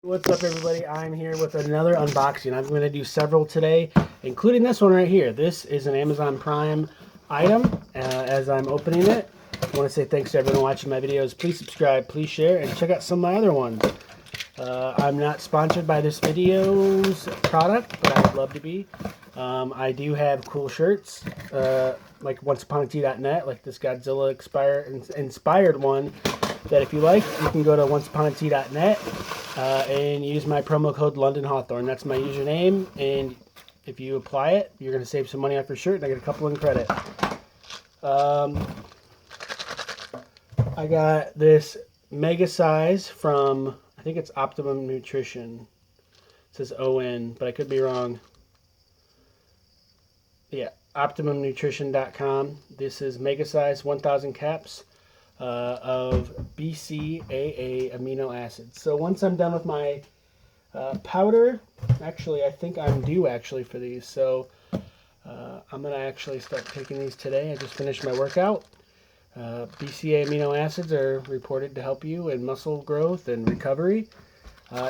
What's up, everybody? I'm here with another unboxing. I'm going to do several today, including this one right here. This is an Amazon Prime item. As I'm opening it, I want to say thanks to everyone watching my videos. Please subscribe, please share, and check out some of my other ones. I'm not sponsored by this video's product, but I would love to be. I do have cool shirts, like onceuponatea.net, like this Godzilla inspired one, that if you like, you can go to onceuponatea.net and use my promo code London Hawthorne. That's my username, and if you apply it, you're going to save some money off your shirt, and I get a couple in credit. I got this mega size from, I think it's Optimum Nutrition. It says ON, but I could be wrong. Yeah, OptimumNutrition.com. This is mega size 1,000 caps of BCAA amino acids. So once I'm done with my powder, actually I think I'm due for these. So I'm going to actually start taking these today. I just finished my workout. BCAA amino acids are reported to help you in muscle growth and recovery.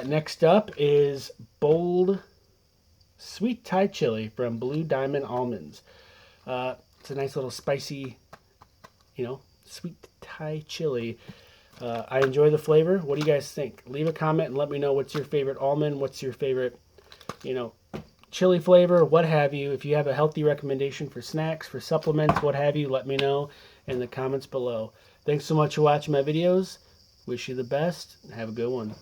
Next up is Bold Sweet Thai Chili from Blue Diamond Almonds. It's a nice little spicy, sweet Thai chili. I enjoy the flavor. What do you guys think? Leave a comment and let me know what's your favorite almond, what's your favorite, chili flavor, what have you. If you have a healthy recommendation for snacks, for supplements, what have you, let me know in the comments below. Thanks so much for watching my videos. Wish you the best. Have a good one.